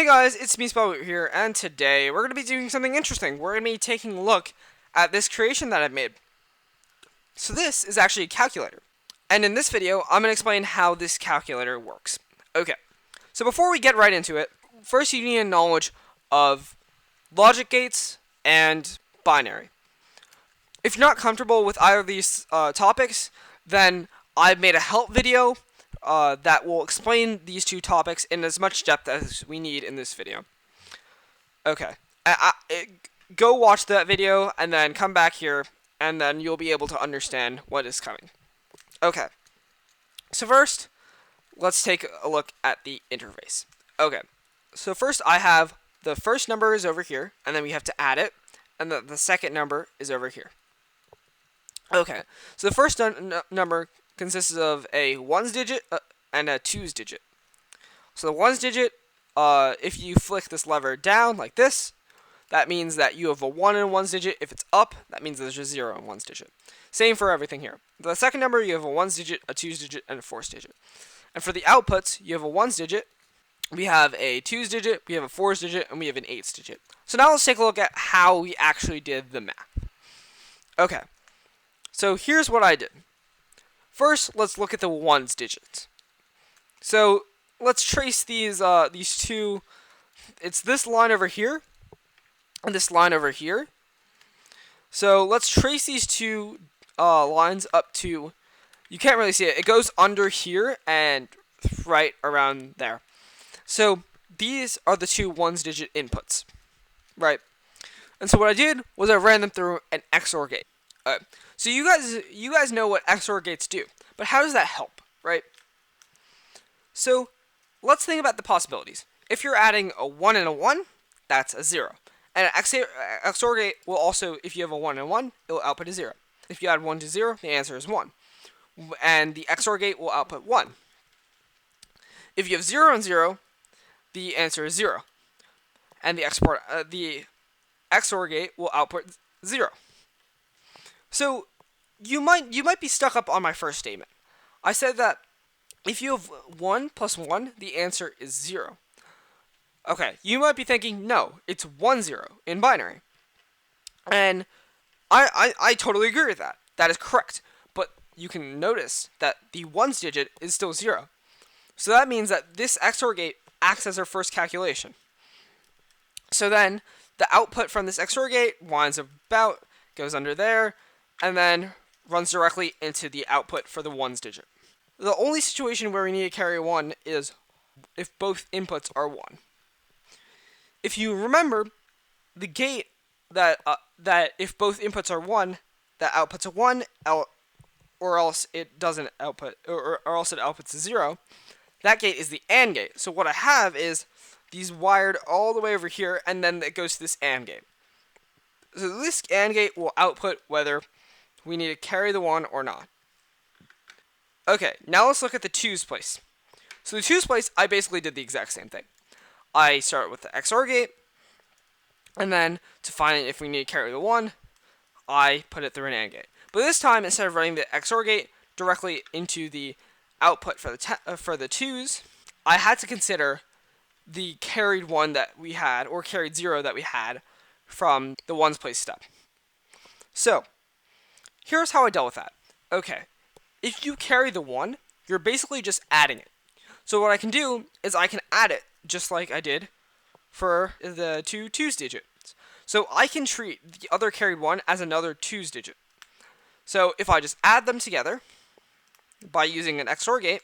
Hey guys, it's me Spellboot here, and today we're going to be doing something interesting. We're going to be taking a look at this creation that I've made. So this is actually a calculator, and in this video, I'm going to explain how this calculator works. Okay, so before we get right into it, first you need a knowledge of logic gates and binary. If you're not comfortable with either of these topics, then I've made a help video that will explain these two topics in as much depth as we need in this video. Okay, go watch that video and then come back here and then you'll be able to understand what is coming. Okay, so first, let's take a look at the interface. Okay, so first I have the first number is over here, and then we have to add it, and the second number is over here. Okay, so the first number consists of a ones digit and a twos digit. So the ones digit, if you flick this lever down like this, that means that you have a 1 in ones digit. If it's up, that means there's a 0 in ones digit. Same for everything here. The second number, you have a ones digit, a twos digit, and a fours digit. And for the outputs, you have a ones digit, we have a twos digit, we have a fours digit, and we have an eights digit. So now let's take a look at how we actually did the math. Okay, so here's what I did. First, let's look at the ones digits. So let's trace these two. It's this line over here and this line over here. So let's trace these two lines up to. You can't really see it. It goes under here and right around there. So these are the two ones digit inputs, right? And so what I did was I ran them through an XOR gate. So you guys know what XOR gates do, but how does that help, right? So let's think about the possibilities. If you're adding a 1 and a 1, that's a 0. And an XOR gate will also, if you have a 1 and 1, it will output a 0. If you add 1 to 0, the answer is 1. And the XOR gate will output 1. If you have 0 and 0, the answer is 0. And the XOR gate will output 0. So you might be stuck up on my first statement. I said that if you have 1 plus 1, the answer is 0. Okay, you might be thinking, no, it's 1, 0 in binary. And I totally agree with that. That is correct. But you can notice that the ones digit is still 0. So that means that this XOR gate acts as our first calculation. So then the output from this XOR gate winds about, goes under there, and then runs directly into the output for the ones digit. The only situation where we need to carry 1 is if both inputs are 1. If you remember, the gate that if both inputs are 1, that outputs a 1, or else it doesn't output, or else it outputs a 0, that gate is the AND gate. So what I have is these wired all the way over here, and then it goes to this AND gate. So this AND gate will output whether we need to carry the 1 or not. Okay, now let's look at the twos place. So the twos place, I basically did the exact same thing. I start with the XOR gate, and then to find if we need to carry the 1, I put it through an AND gate. But this time, instead of running the XOR gate directly into the output for the twos, I had to consider the carried 1 that we had, or carried 0 that we had from the ones place step. So here's how I dealt with that. Okay, if you carry the 1, you're basically just adding it. So what I can do is I can add it just like I did for the two twos digits. So I can treat the other carried 1 as another twos digit. So if I just add them together by using an XOR gate,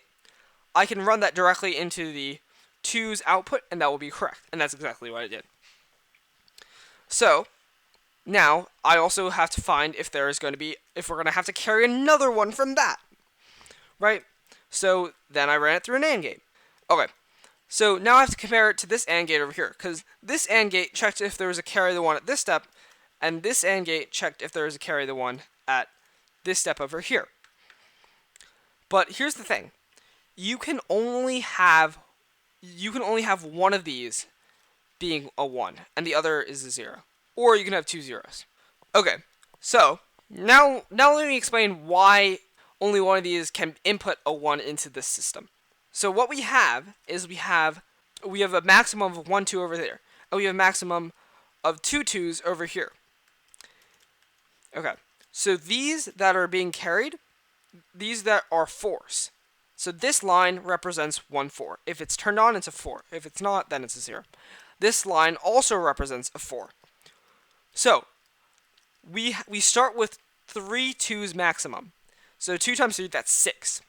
I can run that directly into the twos output, and that will be correct. And that's exactly what I did. So now I also have to find if we're going to have to carry another 1 from that, right? So then I ran it through an AND gate. Okay, so now I have to compare it to this AND gate over here, because this AND gate checked if there was a carry the 1 at this step, and this AND gate checked if there was a carry the 1 at this step over here. But here's the thing: you can only have one of these being a 1, and the other is a 0. Or you can have 2 zeros. Okay, so now let me explain why only one of these can input a 1 into this system. So what we have is we have we have a maximum of 1 2 over there, and we have a maximum of 2 2s over here. Okay, so these that are being carried, these that are 4s. So this line represents 1 4. If it's turned on, it's a 4. If it's not, then it's a 0. This line also represents a 4. So we start with 3 2s maximum. So 2 times 3, that's 6.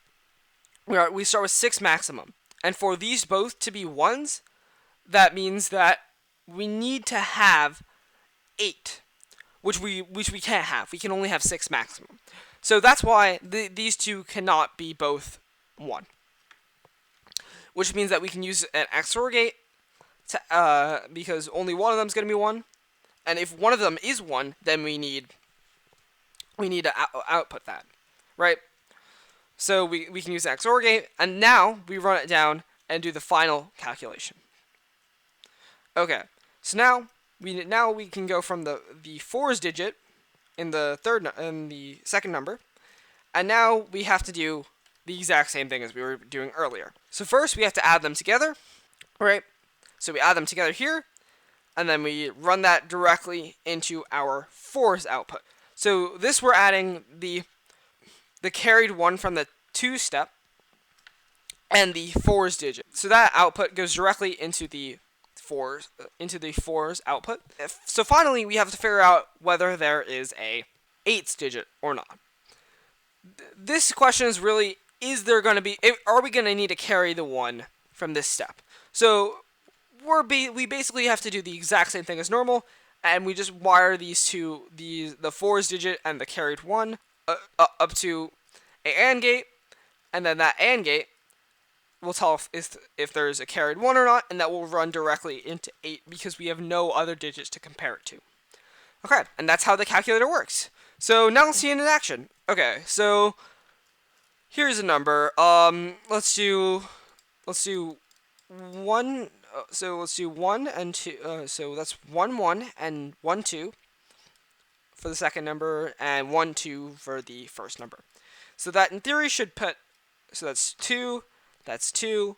We start with 6 maximum. And for these both to be 1s, that means that we need to have 8, which we can't have. We can only have 6 maximum. So that's why these two cannot be both 1. Which means that we can use an XOR gate to, because only one of them is going to be 1. And if one of them is 1, then we need to output that, right? So we can use the XOR gate, and now we run it down and do the final calculation. Okay, so now we can go from the 4's digit in the second number, and now we have to do the exact same thing as we were doing earlier. So first we have to add them together, right? So we add them together here, and then we run that directly into our 4's output. So this we're adding the carried 1 from the 2 step and the 4's digit. So that output goes directly into the 4's output. So finally we have to figure out whether there is a 8's digit or not. This question is really, are we going to need to carry the 1 from this step? So we basically have to do the exact same thing as normal, and we just wire these two, the 4's digit and the carried 1 up to a AND gate, and then that AND gate will tell if there's a carried 1 or not, and that will run directly into 8 because we have no other digits to compare it to. Okay, and that's how the calculator works. So now let's see it in action. Okay, so here's a number. Let's do 1. So let's do 1 and 2. So that's 1 1 and 1 2 for the second number, and 1 2 for the first number. So that in theory should put. So that's 2. That's 2.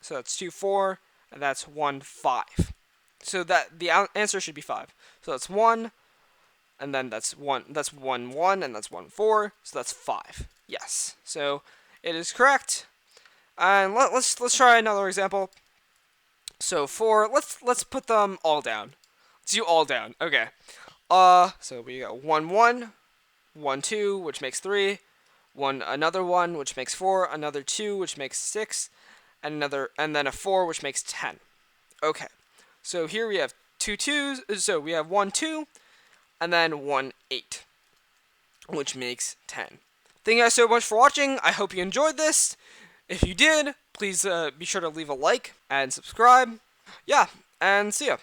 So that's 2 4, and that's 1 5. So that the answer should be 5. So that's 1, and then that's 1. That's 1 1, and that's 1 4. So that's 5. Yes. So it is correct. And let's try another example. So let's put them all down. Let's do all down. Okay. So we got 1 1, 1 2, which makes 3, another 1, which makes 4, another 2, which makes 6, and then a 4, which makes 10. Okay. So here we have 2 2s. So we have 1 2, and then 1 8, which makes 10. Thank you guys so much for watching. I hope you enjoyed this. If you did, please be sure to leave a like and subscribe. Yeah, and see ya.